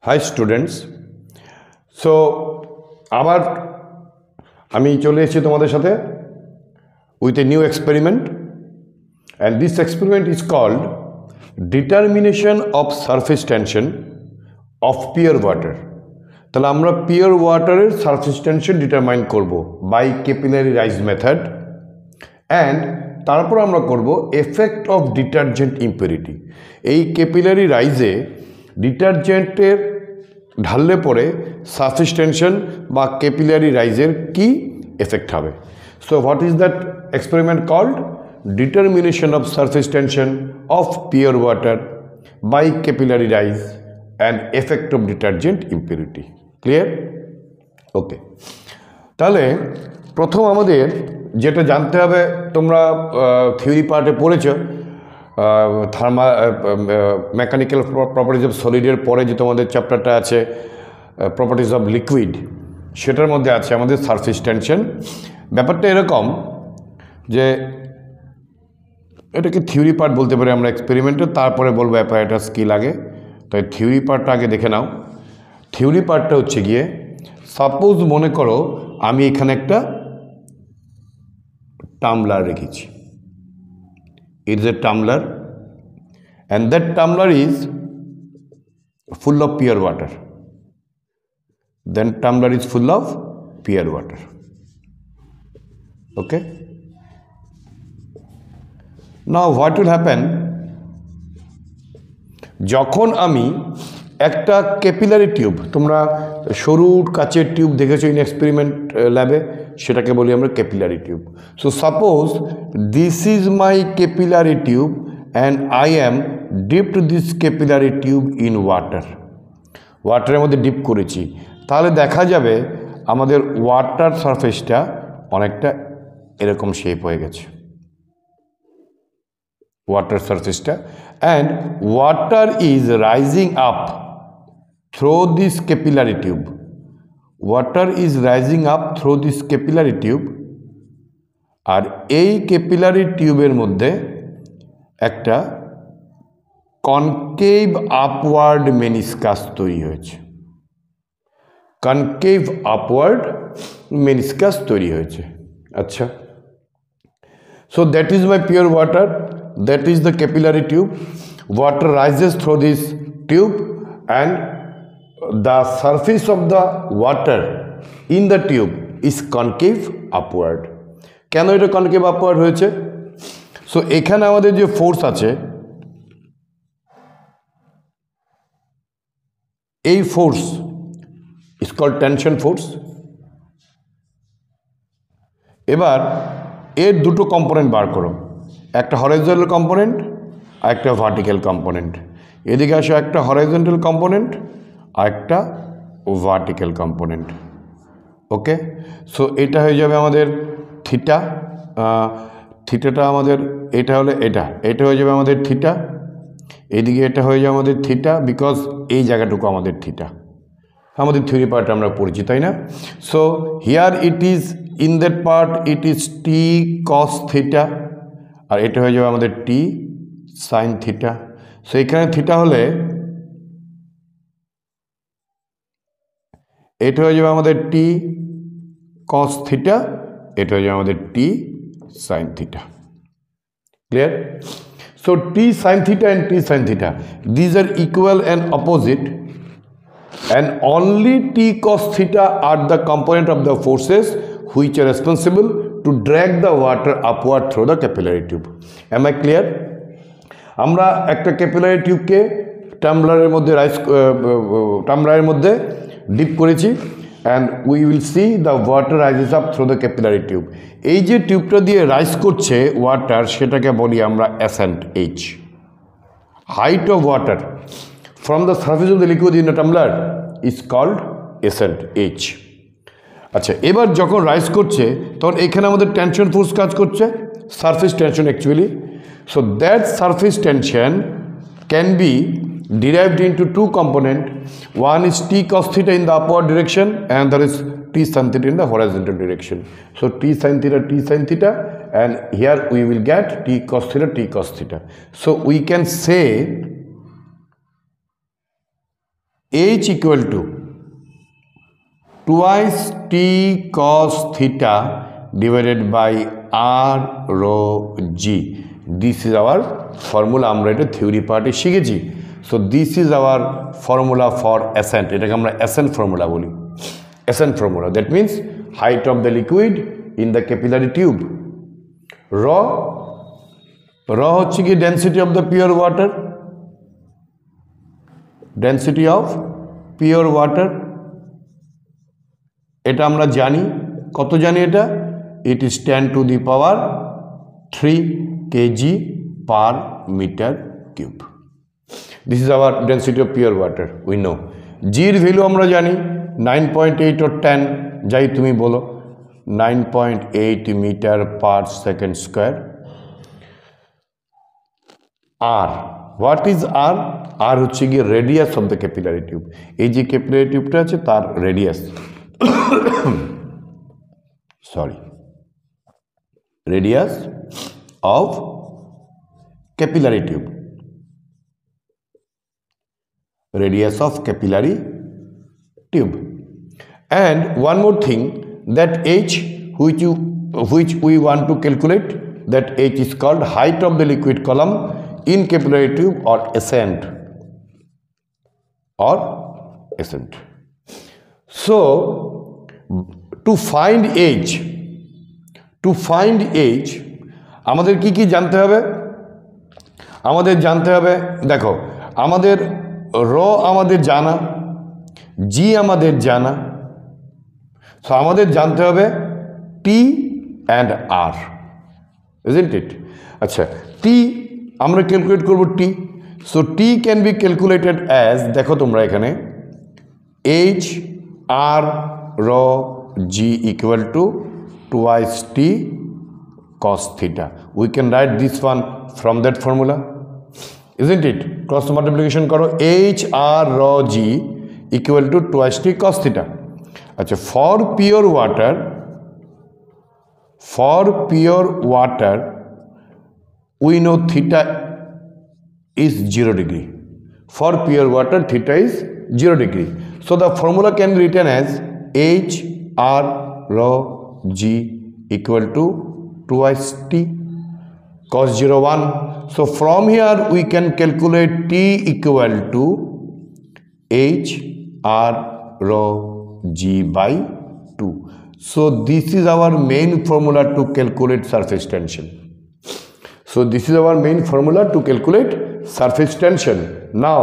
Hi students. So আবার আমি চলে এসেছি তোমাদের সাথে with a new experiment, and this experiment is called determination of surface tension of pure water. তাহলে আমরা pure water-এর surface tension determine করব by capillary rise method, and তারপর আমরা করব effect of detergent impurity. এই capillary rise-এ ডিটারজেন্টের ঢাললে পরে সারফেস টেনশন বা ক্যাপিলারি রাইজের কি এফেক্ট হবে। So what is that experiment called? Determination of surface tension of pure water by capillary rise and effect of detergent impurity. Clear? Okay, তাহলে প্রথম আমাদের যেটা জানতে হবে, তোমরা থিওরি পার্টে পড়েছ মেকানিক্যাল প্রপার্টিজ অফ সলিডের পরে যে তোমাদের চ্যাপ্টারটা আছে প্রপার্টিজ অফ লিকুইড, সেটার মধ্যে আছে আমাদের সারফেস টেনশন। ব্যাপারটা এরকম যে এটাকে থিওরি পার্ট বলতে পারি আমরা এক্সপেরিমেন্টে, তারপরে বলবো অ্যাপারেটাস কী লাগে। তাই থিওরি পার্টটা আগে দেখে নাও। থিওরি পার্টটা হচ্ছে গিয়ে, সাপোজ মনে করো আমি এখানে একটা টামলার রেখেছি। It is a tumbler, and that tumbler is full of pure water. Then tumbler is full of pure water. Okay? Now what will happen? যখন আমি একটা ক্যাপিলারি টিউব, তোমরা সরু কাচের টিউব দেখেছো ইন এক্সপেরিমেন্ট ল্যাবে, সেটাকে বলি আমরা capillary tube. So suppose this is my capillary tube and I am dipped this capillary tube in water. ওয়াটারের মধ্যে ডিপ করেছি, তাহলে দেখা যাবে আমাদের ওয়াটার সারফেসটা অনেকটা এরকম শেপ হয়ে গেছে। ওয়াটার সারফেসটা, and water is rising up through this capillary tube. Water is rising up through this capillary tube, আর এই ক্যাপিলারি টিউবের মধ্যে একটা কনকেভ আপওয়ার্ড মেনিসকাস তৈরি হয়েছে। কনকেভ আপওয়ার্ড মেনিসকাস তৈরি হয়েছে। আচ্ছা, so that is my pure water, that is the capillary tube. Water rises through this tube and the surface of the water in the tube is concave upward. কেন এটা concave upward হয়েছে? So এখানে আমাদের যে force আছে, এই force is called tension force. এবার এর দুটো কম্পোনেন্ট বার করো, একটা হরাইজন্টাল কম্পোনেন্ট আর একটা ভার্টিক্যাল কম্পোনেন্ট। এদিকে আসো, একটা হরাইজন্টাল কম্পোনেন্ট আর একটা ভার্টিক্যাল কম্পোনেন্ট। ওকে, সো এটা হয়ে যাবে আমাদের থিটা। থিটাটা আমাদের, এটা হলে এটা হয়ে যাবে আমাদের থিটা। এদিকে এটা হয়ে যাবে আমাদের থিটা, বিকজ এই জায়গাটুকু আমাদের থিটা। আমাদের থিওরি পার্ট আমরা পড়েছি, তাই না? So here it is in that part it is T cos theta, আর এটা হয়ে যাবে আমাদের টি সাইন থিটা। সো এখানে থিটা হলে এটা হয়ে যাবে আমাদের টি কস থিটা, এটা হয়ে যাবে আমাদের T sine theta. Clear? So T sine theta and T sine theta, these are equal and opposite, and only T cos theta are the component of the forces which are responsible to drag the water upward through the capillary tube. Am I clear? আমরা একটা capillary টিউবকে টাম্বলারের মধ্যে dip করেছি, and we will see the water rises up through the capillary tube. এই যে টিউবটা দিয়ে rise করছে ওয়াটার, সেটাকে বলি আমরা ascent H. Height of water from the surface of the liquid in the tumbler is called ascent H. আচ্ছা, এবার যখন রাইজ করছে তখন এখানে আমাদের টেনশন ফোর্স কাজ করছে, surface tension actually. So that surface tension can be derived into two components. One is t cos theta in the upward direction, and there is t sin theta in the horizontal direction. So t sin theta, and here we will get t cos theta. So we can say H equal to twice T cos theta divided by R rho G. This is our formula. আমরা এটা theory পার্টে শিখেছি। So this is our formula for ascent. এটাকে আমরা ascent formula বলি। Ascent formula. That means height of the liquid in the capillary tube. Rho হচ্ছে কি density of the pure water. Density of pure water. এটা আমরা জানি, কত জানি এটা? It is 10 to the power 3 kg per meter cube. This is our density of pure water. We know. G এর value আমরা জানি 9.8 or 10, যাই তুমি বলো, 9.8 meter per second square. R. What is R? R হচ্ছে কি radius of the capillary tube. এই যে capillary টিউবটা আছে তার radius. Sorry. Radius of capillary tube. Radius of capillary tube. And one more thing, that H which we want to calculate, that H is called height of the liquid column in capillary tube or ascent. So to find H আমাদের কি জানতে হবে? আমাদের জানতে হবে, দেখো আমাদের rho আমাদের জানা, জি আমাদের জানা, সো আমাদের জানতে হবে টি অ্যান্ড আর, isn't it? আচ্ছা, টি আমরা ক্যালকুলেট করব T. So T can be calculated as, দেখো তোমরা এখানে H R rho G equal to twice T cos theta. We can write this one from that formula, isn't it? Cross multiplication karo, H R rho G equal to twice T cos theta. Achha, for pure water we know theta is 0 degree. For pure water theta is 0 degree. So the formula can be written as H R rho G equal to twice T cos 0 1. So from here we can calculate T equal to H R rho G by 2. So this is our main formula to calculate surface tension. Now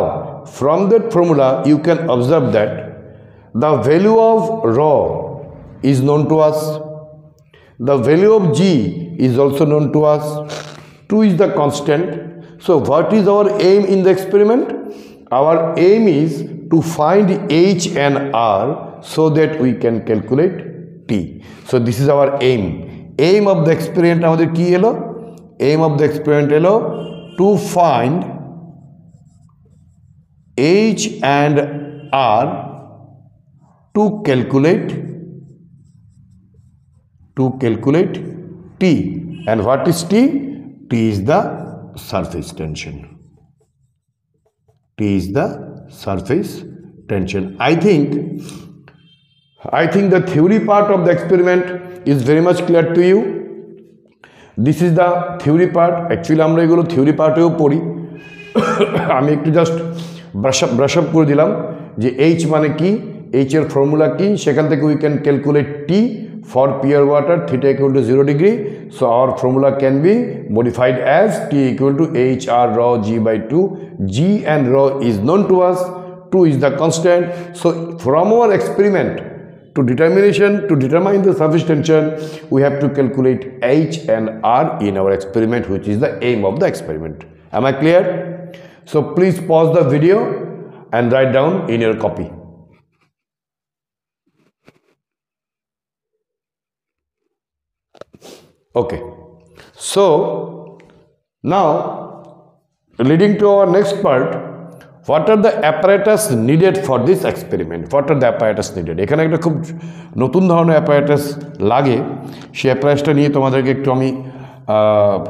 from that formula you can observe that the value of rho is known to us. The value of G is also known to us. 2 is the constant. So what is our aim in the experiment? Our aim is to find H and R so that we can calculate T. So this is our aim. Aim of the experiment আমাদের কি হলো? Aim of the experiment হলো to find H and R to calculate T. And what is T? T is the surface tension. I think the theory part of the experiment is very much clear to you. This is the theory part. Actually আমরা এগুলো theory পার্টেও পড়ি। আমি একটু just brush up করে দিলাম যে H মানে কি, H এর ফর্মুলা কি, সেখান থেকে we can calculate T for pure water, theta equal to 0 degree. So our formula can be modified as T equal to H R rho G by 2. G and rho is known to us. 2 is the constant. So from our experiment to determine the surface tension, we have to calculate H and R in our experiment, which is the aim of the experiment. Am I clear? So please pause the video and write down in your copy. Okay, so now leading to our next part, what are the apparatus needed for this experiment? What are the apparatus needed? এখানে একটা খুব নতুন ধরনের apparatus লাগে, সেই apparatusটা নিয়ে তোমাদেরকে একটু আমি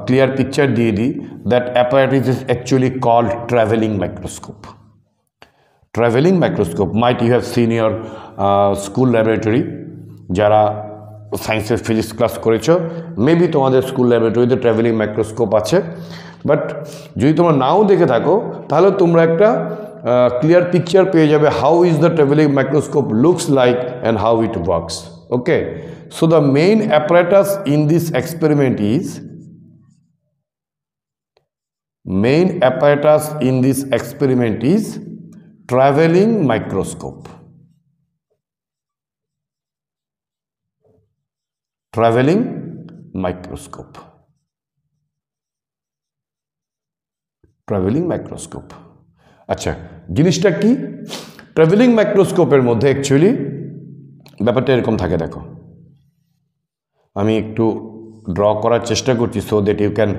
ক্লিয়ার পিকচার দিয়ে দিই। That apparatus is actually called traveling microscope. Travelling microscope might you have seen your school laboratory, যারা সায়েন্সের ফিজিক্স ক্লাস করেছো মেবি তোমাদের স্কুল ল্যাবরেটরিতে ট্রাভেলিং মাইক্রোস্কোপ আছে, বাট যদি তোমরা নাও দেখে থাকো তাহলে তোমরা একটা ক্লিয়ার পিকচার পেয়ে যাবে how is the travelling microscope looks like and how it works. Okay, so the main apparatus in this experiment is traveling microscope. Traveling microscope. Traveling microscope. আচ্ছা, জিনিসটা কি? ট্রাভেলিং মাইক্রোস্কোপের মধ্যে অ্যাকচুয়ালি ব্যাপারটা এরকম থাকে, দেখো আমি একটু ড্র করার চেষ্টা করছি so that you can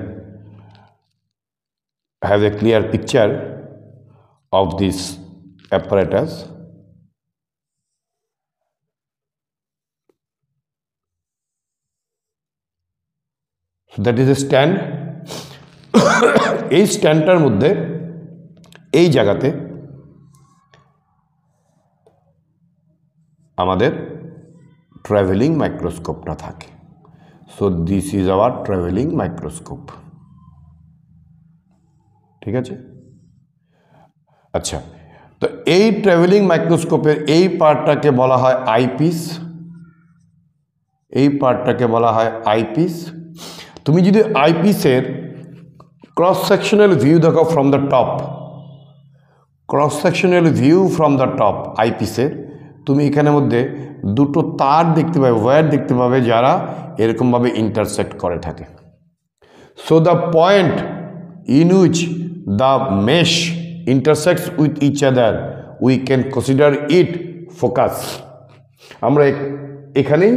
have a clear picture of this apparatus. So that is a stand. এই স্ট্যান্ডটার মধ্যে এই জায়গাতে আমাদের ট্রাভেলিং মাইক্রোস্কোপটা থাকে। So this is our travelling microscope, ঠিক আছে? আচ্ছা, তো এই ট্রাভেলিং মাইক্রোস্কোপের এই পার্টটাকে বলা হয় আইপিস, এই পার্টটাকে বলা হয় আইপিস। তুমি যদি আইপিসের ক্রস সেকশনাল ভিউ দেখো from the top, cross sectional view from the top আইপিসের, তুমি এখানের মধ্যে দুটো তার দেখতে পাবে, ওয়্যার দেখতে পাবে যারা এরকমভাবে ইন্টারসেক্ট করে থাকে। So the point in which the mesh intersects with each other we can consider it focus. আমরা এখানেই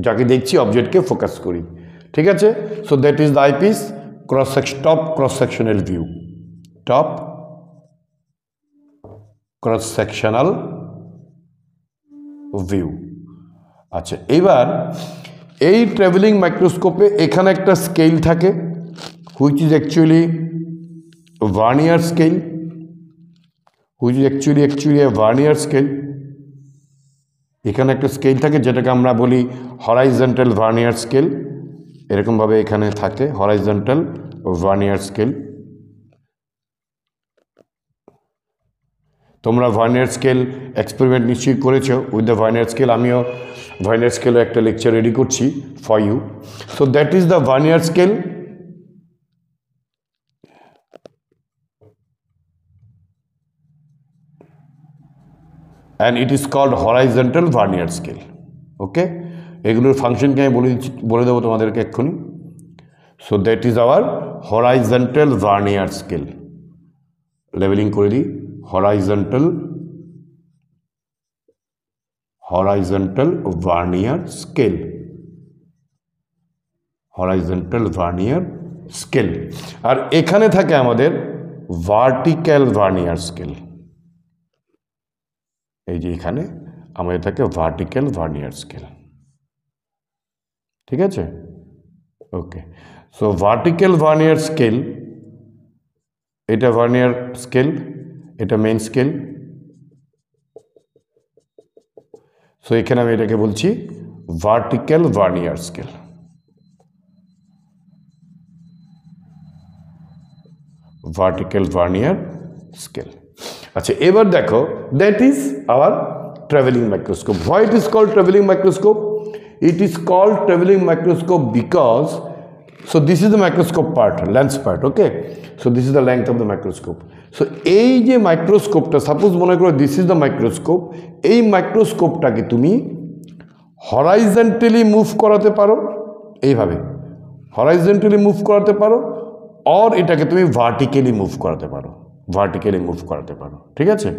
যাকে দেখছি অবজেক্টকে ফোকাস করি, ঠিক আছে? So that is the eyepiece top cross sectional view, top cross sectional view. আচ্ছা, এবার এই ট্রাভেলিং মাইক্রোস্কোপে এখানে একটা স্কেল থাকে which is actually vernier scale, which is actually a vernier scale. এখানে একটা স্কেল থাকে যেটাকে আমরা বলি হরাইজন্টাল ভার্নিয়ার স্কেল, এরকমভাবে এখানে থাকে হরাইজন্টাল ভার্নিয়ার স্কেল। তোমরা ভার্নিয়ার স্কেল এক্সপেরিমেন্ট নিশ্চয়ই করেছো উইথ দ্য ভার্নিয়ার স্কেল, আমিও ভার্নিয়ার স্কেলের একটা লেকচার রেডি করছি for you. So that is the vernier scale. and it is called horizontal vernier scale. Okay, এগুলোর ফাংশনকে আমি বলে দেবো তোমাদেরকে এক্ষুনি। So that is our horizontal vernier scale. Levelling করে দিই, horizontal vernier scale, horizontal vernier scale. আর এখানে থাকে আমাদের ভার্টিক্যাল ভার্নিয়ার স্কেল, এই যে এখানে আমাদের থাকে ভার্টিক্যাল ভার্নিয়ার স্কেল, ঠিক আছে? Okay, so vertical vernier scale, এটা ভার্নিয়ার স্কেল, এটা মেইন স্কেল। সো এখানে আমি এটাকে বলছি vertical vernier scale, vertical vernier scale. আচ্ছা, এবার দেখো that is our travelling microscope. Why it is called travelling microscope? It is called travelling microscope because, so this is the microscope part, lens part, okay? So this is the length of the microscope. So এই যে মাইক্রোস্কোপটা, suppose মনে করো this is the microscope, এই মাইক্রোস্কোপটাকে তুমি horizontally move করাতে পারো, এইভাবে horizontally move করাতে পারো, অর এটাকে তুমি ভার্টিক্যালি মুভ করাতে পারো, ভার্টিক্যালি মুভ করাতে পারো, ঠিক আছে?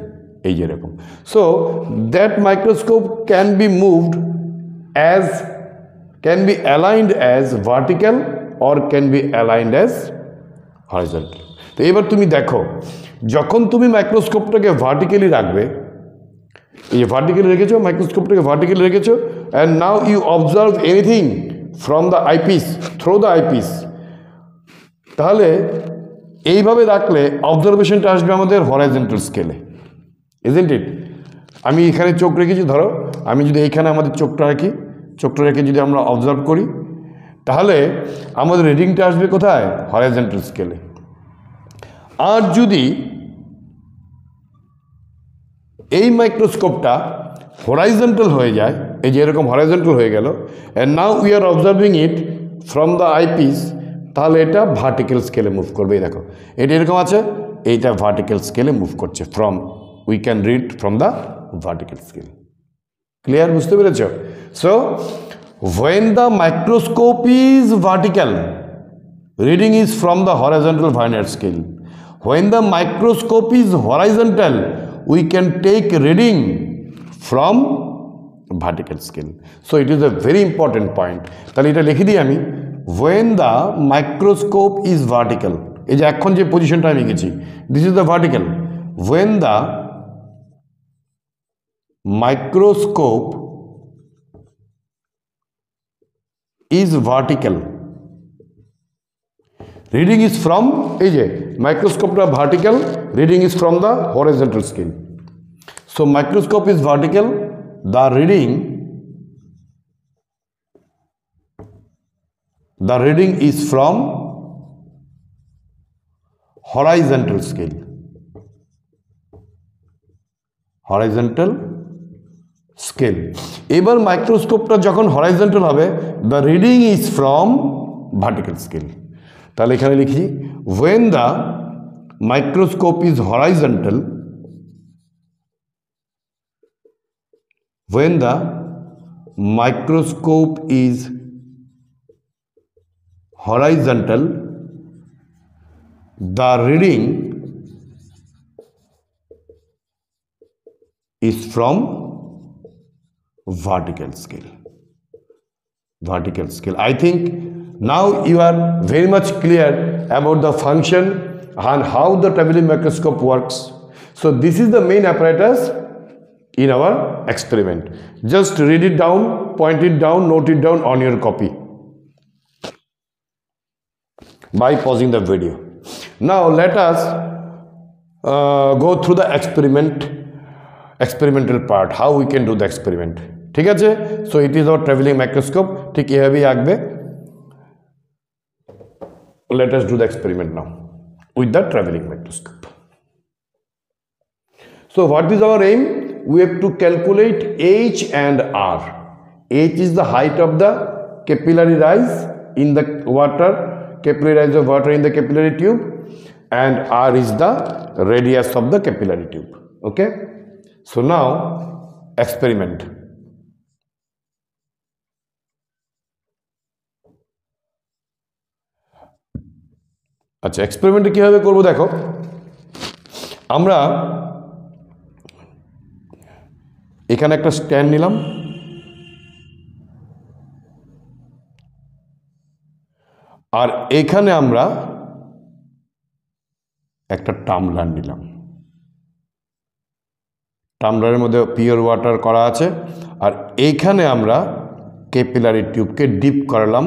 এই যে এরকম। So that microscope can be moved as, can be aligned as vertical or can be aligned as horizontal. তো এবার তুমি দেখো, যখন তুমি মাইক্রোস্কোপটাকে ভার্টিক্যালি রাখবে, এই যে ভার্টিক্যালি রেখেছো, মাইক্রোস্কোপটাকে ভার্টিক্যালি রেখেছো, and now you observe anything from the eyepiece, through the eyepiece, তাহলে এইভাবে রাখলে অবজারভেশনটা আসবে আমাদের হরাইজন্টাল স্কেলে, ইজন্ট ইট? আমি এখানে চোখ রেখেছি, ধরো আমি যদি এইখানে আমাদের চোখটা রাখি, চোখটা রেখে যদি আমরা অবজার্ভ করি, তাহলে আমাদের রিডিংটা আসবে কোথায়? হরাইজন্টাল স্কেলে। আর যদি এই মাইক্রোস্কোপটা হরাইজন্টাল হয়ে যায়, এই যে এরকম হরাইজন্টাল হয়ে গেল, and now we are observing it from the eyepiece, তাহলে এটা ভার্টিক্যাল স্কেলে মুভ করবে। এই দেখো এটা এরকম আছে, এইটা ভার্টিক্যাল স্কেলে মুভ করছে, from we can read from the vertical scale. Clear? বুঝতে পেরেছ? So when the microscope is vertical, reading is from the horizontal vernier scale. When the microscope is horizontal, we can take reading from vertical scale. So it is a very important point. তাহলে এটা লিখে দিই আমি, when the microscope is vertical, এই যে এখন যে পজিশনটা আমি লিখেছি, this is the vertical. When the microscope is vertical, reading is from, এই যে মাইক্রোস্কোপটা vertical, reading is from the horizontal scale. So microscope is vertical, the reading is from horizontal scale, horizontal scale. এবার মাইক্রোস্কোপটা যখন horizontal হবে, the reading is from vertical scale. তাহলে এখানে লিখি, when the microscope is horizontal, when the microscope is horizontal, the reading is from vertical scale. Vertical scale. I think now you are very much clear about the function and how the traveling microscope works. So this is the main apparatus in our experiment. Just read it down, point it down, note it down on your copy by pausing the video. Now let us go through the experimental part, how we can do the experiment. ঠিক আছে? So it is our travelling microscope, ঠিক এভাবেই আঁকবে। Let us do the experiment now with the travelling microscope. So what is our aim? We have to calculate H and R. H is the height of the capillary rise in the water, capillary rise of water in the capillary tube, and r is the radius of the capillary tube. Okay, so now experiment. আচ্ছা, এক্সপেরিমেন্টে কীভাবে করবো দেখো, আমরা এখানে একটা stand নিলাম, আর এখানে আমরা একটা টামলার নিলাম। টামলারের মধ্যে পিওর ওয়াটার করা আছে, আর এইখানে আমরা ক্যাপিলারি টিউবকে ডিপ করালাম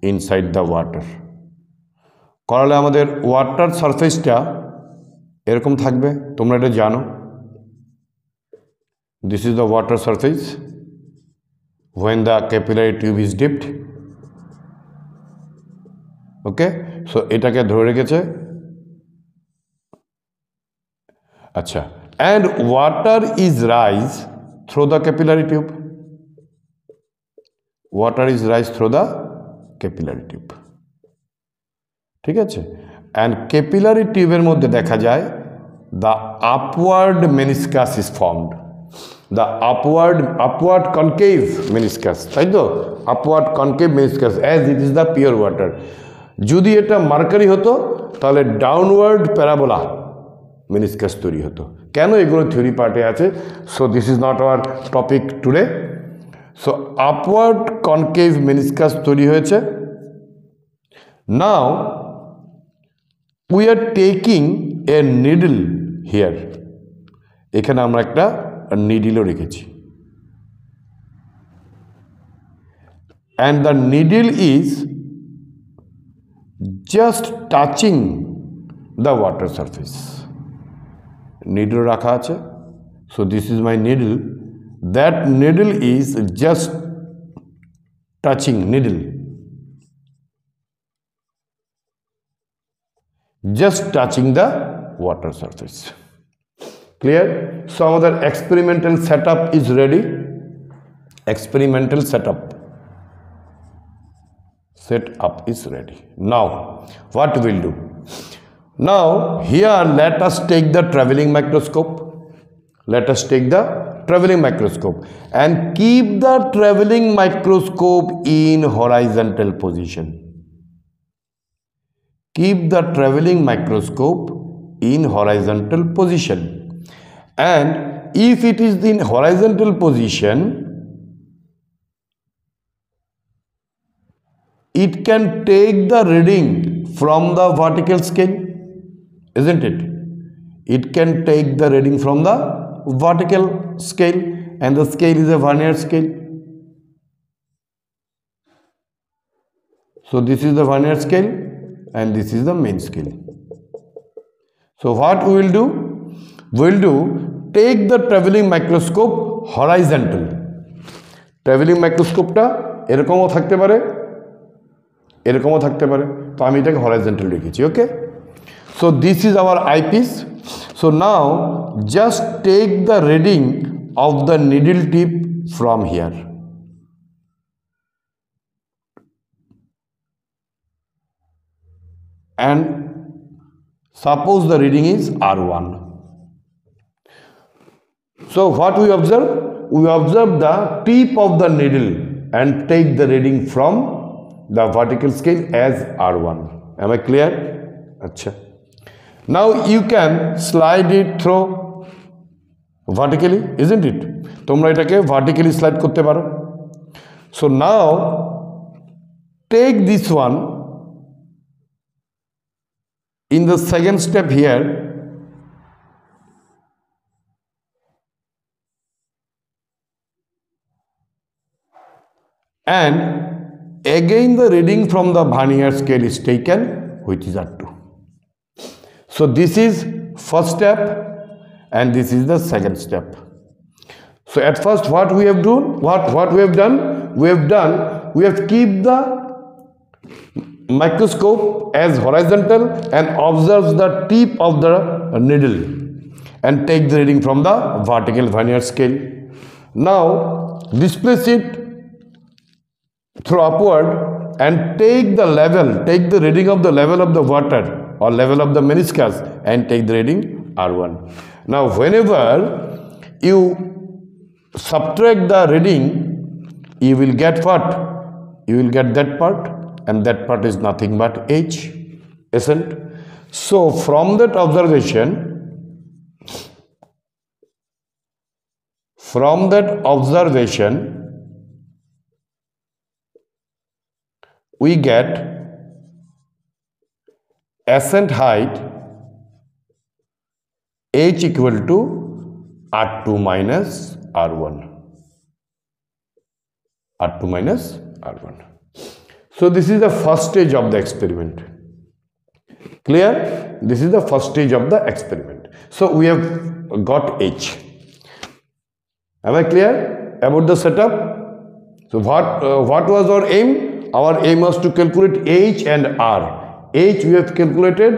ইনসাইড দ্য ওয়াটার। করালে আমাদের ওয়াটার সারফেসটা এরকম থাকবে, তোমরা এটা জানো। This is the water surface when the capillary tube is dipped. Okay, so এটাকে ধরে রেখেছে। আচ্ছা, and water is rise through the capillary tube. Water is rise through the capillary tube. ঠিক আছে, and capillary টিউবের মধ্যে দেখা যায় the upward meniscus is formed. The upward concave meniscus, তাই তো? upward concave meniscus as it is the pure water. যদি এটা মার্কারি হতো তাহলে ডাউনওয়ার্ড প্যারাবোলা মেনিসকাস তৈরি হতো। কেন? এগুলো থিওরি পার্টে আছে। So this is not our topic today. So upward concave meniscus তৈরি হয়েছে। Now we are taking a needle here. এখানে আমরা একটা নিডলও রেখেছি, and the needle is just touching the water surface. needle রাখা আছে, so this is my needle, that needle is just touching needle, just touching the water surface. Clear? So our experimental setup is ready. Experimental setup is ready. Now what we'll do? Now here let us take the traveling microscope. Let us take the traveling microscope and keep the traveling microscope in horizontal position. Keep the traveling microscope in horizontal position, and if it is in horizontal position, it can take the reading from the vertical scale, isn't it? It can take the reading from the vertical scale, and the scale is a vernier scale. So this is the vernier scale and this is the main scale. So what we will do? We will do, take the traveling microscope horizontal. Traveling microscope টা এরকমও থাকতে পারে, এরকমও থাকতে পারে, তো আমি এটাকে horizontal রেখেছি, ওকে? So this is our eyepiece. So now just take the reading of the needle tip from here. And suppose the reading is R1. So what we observe? We observe the tip of the needle and take the reading from the vertical scale as R1. Am I clear? Achha. Now you can slide it through vertically, isn't it? তোমরা এটাকে vertically slide করতে পারো. So now take this one in the second step here, and again the reading from the vernier scale is taken, which is R2. So this is first step and this is the second step. So at first what we have done? What we have done? We have keep the microscope as horizontal and observe the tip of the needle and take the reading from the vertical vernier scale. Now displace it through upward and take the reading of the level of the water or level of the meniscus and take the reading R1. Now whenever you subtract the reading, you will get what? You will get that part, and that part is nothing but H, isn't? So from that observation, we get ascent height H equal to R2 minus R1. R2 minus R1. So this is the first stage of the experiment. Clear? This is the first stage of the experiment. So we have got H. Am I clear about the setup? So what was our aim? Our aim was to calculate H and R. H we have calculated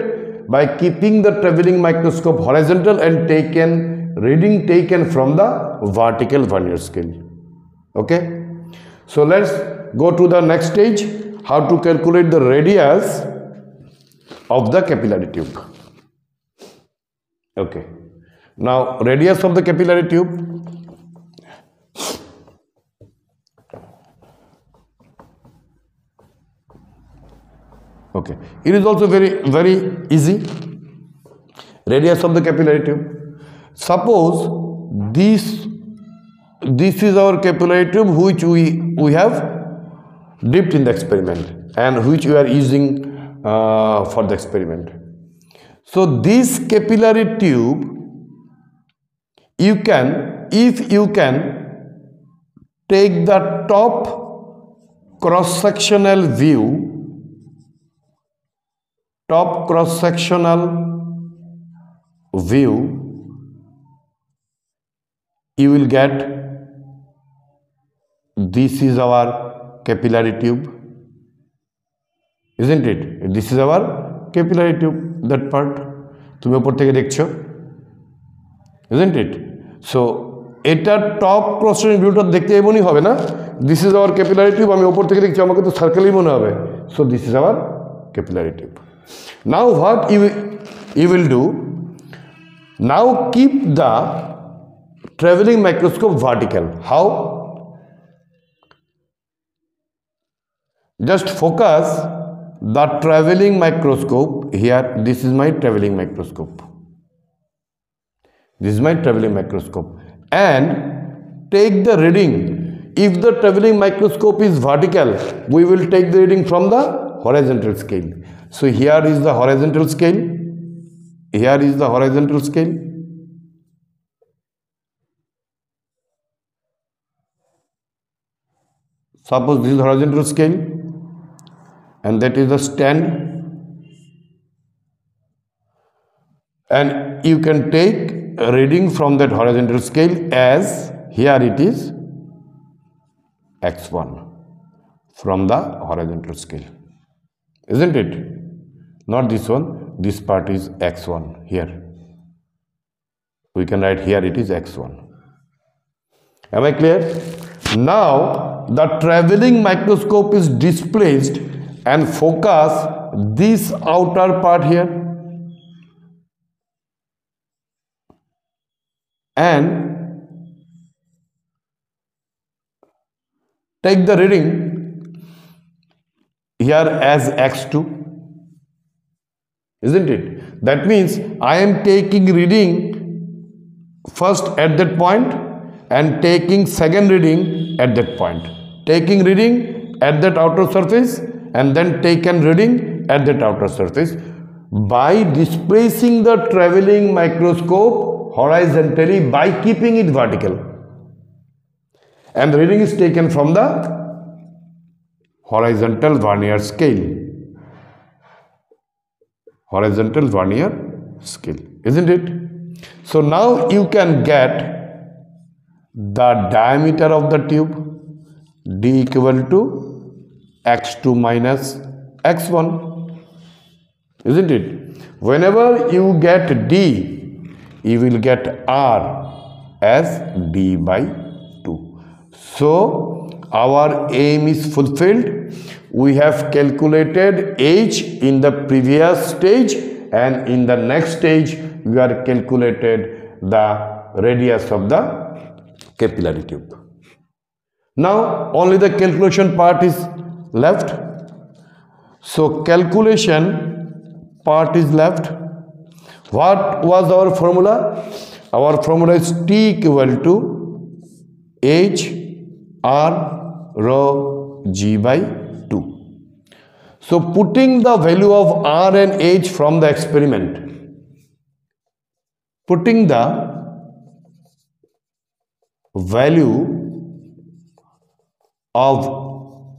by keeping the traveling microscope horizontal and reading taken from the vertical vernier scale. Okay? So let's go to the next stage, how to calculate the radius of the capillary tube. Okay. Now radius of the capillary tube. Okay, it is also very easy. Radius of the capillary tube. Suppose this is our capillary tube which we have dipped in the experiment and which we are using for the experiment. So this capillary tube, if you can take the top cross-sectional view, you will get this is our capillary tube, isn't it? This is our capillary tube, that part তুমি উপর থেকে দেখছো, isn't it? So এটার top cross section ভিউটা দেখতে এমনই হবে না, this is our capillary tube, আমি উপর থেকে দেখছি আমাকে তো সার্কেলই মনে হবে, so this is our capillary tube. Now what you will do, now keep the traveling microscope vertical. How? Just focus the traveling microscope here. This is my traveling microscope. This is my traveling microscope, and take the reading. If the traveling microscope is vertical, we will take the reading from the horizontal scale. So here is the horizontal scale. Here is the horizontal scale. Suppose this is horizontal scale, and that is the stand, and you can take a reading from that horizontal scale as here it is x1 from the horizontal scale, isn't it? Not this one, this part is x1 here. We can write here it is x1. Am I clear? Now the traveling microscope is displaced and focus this outer part here, and take the reading here as x2, isn't it? That means I am taking reading first at that point and taking second reading at that point, taking reading at that outer surface and then taken reading at that outer surface by displacing the traveling microscope horizontally by keeping it vertical, and the reading is taken from the horizontal vernier scale. Horizontal vernier scale, isn't it? So now you can get the diameter of the tube, d equal to x2 minus x1, isn't it? Whenever you get d, you will get r as d by 2. So our aim is fulfilled. We have calculated h in the previous stage, and in the next stage we are calculated the radius of the capillary tube. Now only the calculation part is left. So calculation part is left. What was our formula? Our formula is T equal to H R rho G by 2. So putting the value of R and H from the experiment, putting the value of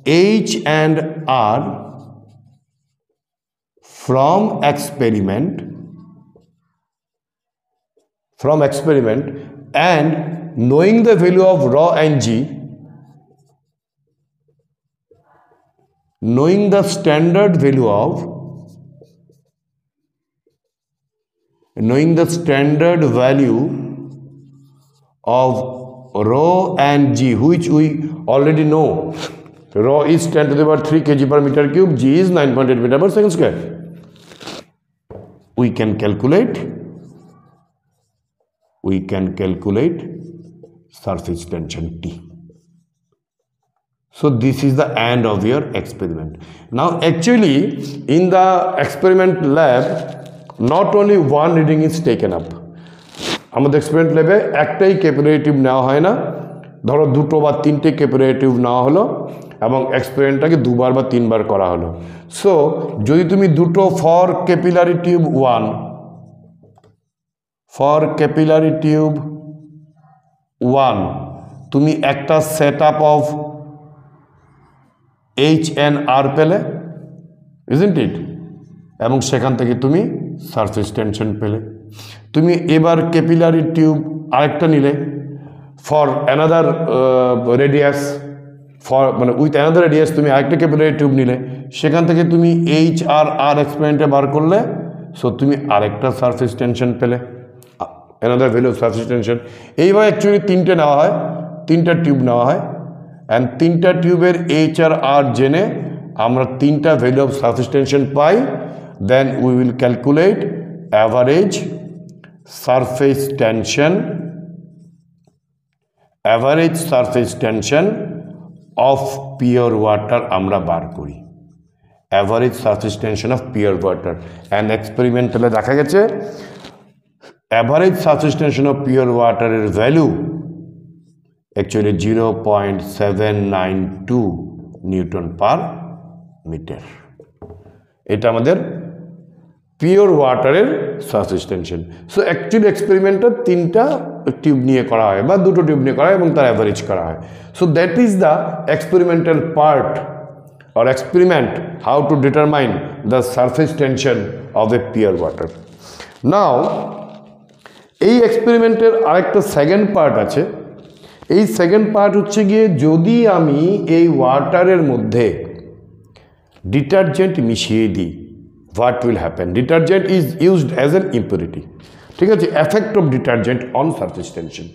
H and R from experiment, and knowing the value of rho and G, knowing the standard value of rho and G, which we already know. Rho is 10 to the power 3 kg per meter cube, G is 9.8 meter per second square. We can calculate surface tension T. So this is the end of your experiment. Now actually in the experiment lab not only one reading is taken up. আমাদের experiment ল্যাবে একটাই capillary tube নেওয়া হয় না, ধরো দুটো বা তিনটে ক্যাপিলারি টিউব নেওয়া হলো এবং এক্সপেরিমেন্টটাকে দুবার বা তিনবার করা হলো। সো যদি তুমি দুটো ফর ক্যাপিলারি টিউব 1 তুমি একটা set up of H N R পেলে, ইজন্ট ইট, এবং সেখান থেকে তুমি সারফেস টেনশন পেলে। তুমি এবার ক্যাপিলারি টিউব আরেকটা নিলে ফর অ্যানাদার রেডিয়াস, ফর মানে উইথ অ্যানাদার রেডিয়াস তুমি আরেকটা ক্যাপিলারি টিউব নিলে, সেখান থেকে তুমি এইচ আর আর এক্সপেরিমেন্টে বার করলে, সো তুমি আরেকটা সারফেস টেনশন পেলে, another value of surface tension. এইভাবে অ্যাকচুয়ালি তিনটে নেওয়া হয়, তিনটা টিউব নেওয়া হয়, অ্যান্ড তিনটা টিউবের এইচ আর আর জেনে আমরা তিনটা ভ্যালু অফ সারফেস টেনশন পাই। Then we will calculate average surface tension, average surface tension of pure water আমরা বার করি, average surface tension of pure water. And এক্সপেরিমেন্টালে দেখা গেছে average surface tension of pure ওয়াটারের value actually 0.792 newton per metre. এটা আমাদের পিওর ওয়াটারের সারফেস টেনশন। সো অ্যাকচুয়ালি এক্সপেরিমেন্টটা তিনটা টিউব নিয়ে করা হয় বা দুটো টিউব নিয়ে করা হয় এবং তার অ্যাভারেজ করা হয়। So that is the experimental part or experiment how to determine the surface tension of a pure water. Now এই এক্সপেরিমেন্টের আরেকটা সেকেন্ড পার্ট আছে। এই সেকেন্ড পার্ট হচ্ছে গিয়ে যদি আমি এই ওয়াটারের মধ্যে ডিটারজেন্ট মিশিয়ে দিই, what will happen. Detergent is used as an impurity, ঠিক আছে, effect of detergent on surface tension.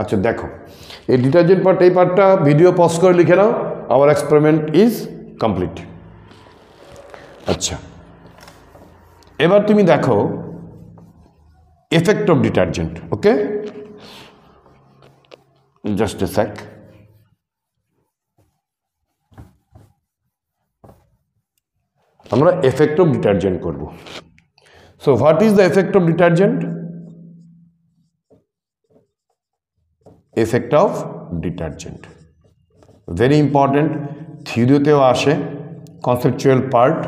আচ্ছা দেখো এই ডিটারজেন্ট পার্ট, এই পার্টটা ভিডিও পজ করে লিখে নাও, আওয়ার এক্সপেরিমেন্ট ইজ কমপ্লিট। আচ্ছা এবার তুমি দেখো effect of detergent. Okay, just a sec. আমরা এফেক্ট অফ ডিটারজেন্ট করব। So what is the effect of detergent? Effect of detergent very important, থিওরিতেও আসে, conceptual part,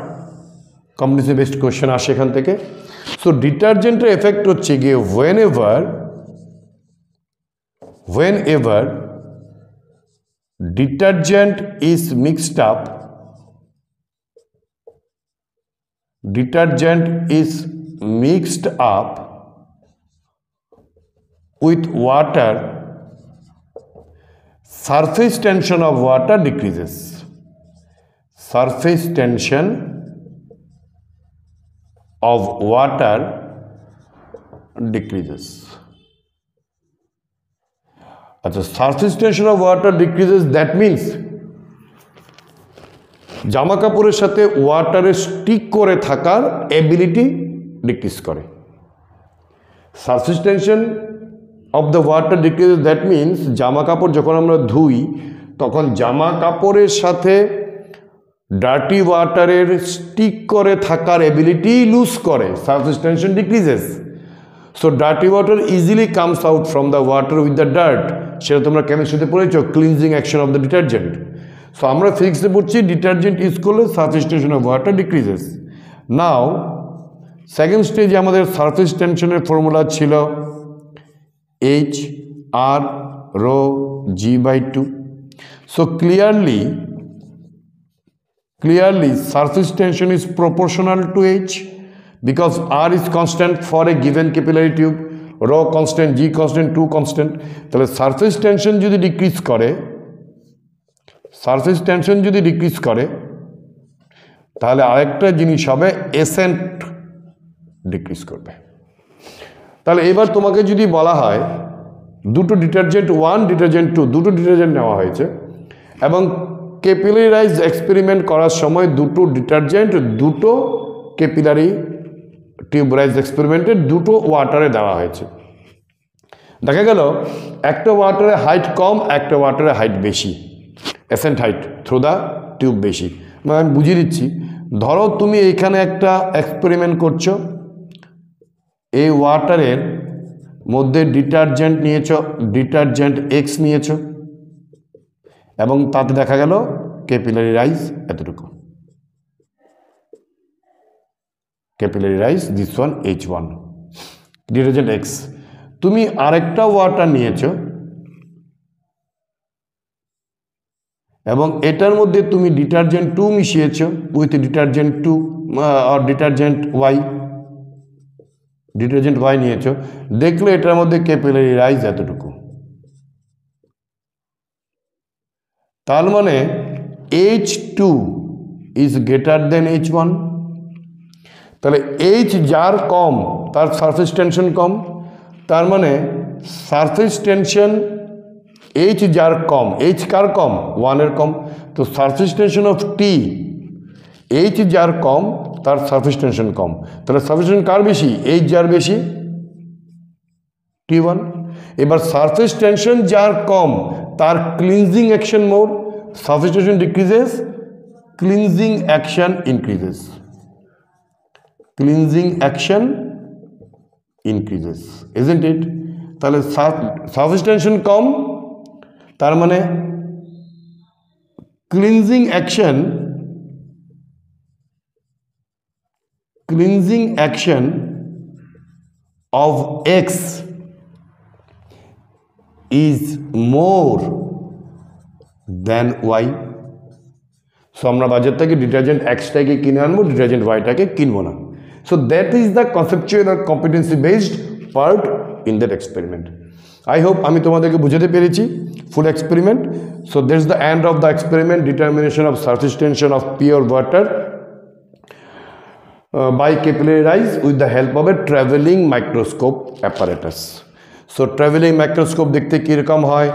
competency based question আসে এখান থেকে। সো ডিটারজেন্টের এফেক্ট হচ্ছে গিয়ে whenever detergent is mixed up, detergent is mixed up with water, surface tension of water decreases. Surface tension of water decreases. আচ্ছা, surface tension of water decreases, that means জামা কাপড়ের সাথে ওয়াটারের স্টিক করে থাকার ability decrease করে। Surface tension of the water decrease, that means জামা কাপড় যখন আমরা ধুই তখন জামা কাপড়ের সাথে ডার্টি ওয়াটারের স্টিক করে থাকার এবিলিটি লুজ করে, surface tension decreases. So dirty water easily comes out from the water with the dirt, সেটা তোমরা কেমিস্ট্রিতে পড়েছো, cleansing action of the detergent. So আমরা ফিজিক্সে পড়ছি ডিটারজেন্ট ইউজ করলে surface tension of water decreases. Now second স্টেজে আমাদের সারফেস টেনশনের ফর্মুলা ছিল H R rho G by two. So clearly surface tension is proportional to H because R is constant for a given capillary tube, rho constant, g constant, two constant. তাহলে surface tension যদি decrease করে, surface tension যদি decrease করে তাহলে আরেকটা জিনিস হবে এসেন্ট decrease করবে। তাহলে এবার তোমাকে যদি বলা হয় দুটো ডিটারজেন্ট 1, ডিটারজেন্ট 2, দুটো ডিটারজেন্ট নেওয়া হয়েছে এবং ক্যাপিলারাইজ এক্সপেরিমেন্ট করার সময় দুটো ডিটারজেন্ট দুটো ক্যাপিলারি টিউবরাইজ এক্সপেরিমেন্টের দুটো ওয়াটারে দেওয়া হয়েছে। দেখা গেল একটা ওয়াটারে হাইট কম, একটা ওয়াটারে হাইট বেশি, এসেন্ট হাইট থ্রু দ্য টিউব বেশি। মানে আমি বুঝিয়ে দিচ্ছি, ধরো তুমি এইখানে একটা এক্সপেরিমেন্ট করছো, এই ওয়াটারের মধ্যে ডিটারজেন্ট নিয়েছো, ডিটারজেন্ট এক্স নিয়েছো এবং তাতে দেখা গেল ক্যাপিলারি রাইজ এতটুকু, capillary rise this one H1 detergent X. তুমি আরেকটা ওয়াটার নিয়েছো এবং এটার মধ্যে তুমি ডিটারজেন্ট 2 মিশিয়েছো উইথ ডিটারজেন্ট 2 আর ডিটারজেন্ট ওয়াই নিয়েছো, দেখলে এটার মধ্যে ক্যাপিলারি রাইজ এতটুকু। তার মানে H2 is greater than H1, তাহলে H যার কম তার সারফেস টেনশন কম, তার মানে সারফেস টেনশন H যার কম, H কার কম, 1 এর কম, তো surface tension of T H যার কম তার সারফেস টেনশন কম, তাহলে সারফেস টেনশন কার বেশি, H যার বেশি, T1। এবার সারফেস টেনশন যার কম তার cleansing action more, surface tension decreases, cleansing action increases, cleansing action increases, isn't it? তাহলে সারফেস টেনশন কম, তার মানে cleansing action of X is more than Y। So আমরা বাজার থেকে ডিটারজেন্ট Xটাকে কিনে আনবো, ডিটারজেন্ট Yটাকে কিনবো না। So that is the conceptual আর competency based part in that experiment. I hope আমি তোমাদেরকে বুঝাতে পেরেছি full experiment. So that's the end of the experiment, determination of surface tension of pure water by capillary rise with the help of a traveling microscope apparatus। সো travelling microscope দেখতে কীরকম হয়,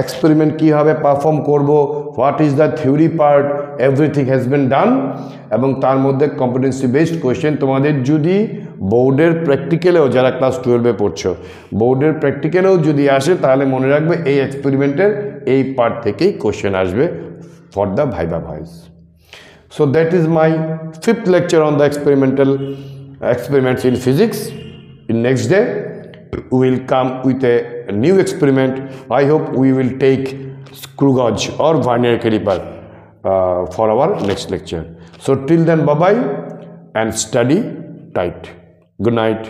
experiment কীভাবে perform করব, what is the theory part, everything has been done. এবং তার মধ্যে competency based question, তোমাদের যদি বোর্ডের প্র্যাকটিক্যালেও, যারা ক্লাস 12-এ পড়ছো, বোর্ডের প্র্যাকটিক্যালেও যদি আসে তাহলে মনে রাখবে এই এক্সপেরিমেন্টের এই পার্ট থেকেই কোয়েশ্চেন আসবে for the viva voice. So that is my 5th lecture on the experiments in physics. In next day we will come with a new experiment. I hope we will take screw gauge or vernier caliper for our next lecture. So till then, bye bye and study tight. Good night.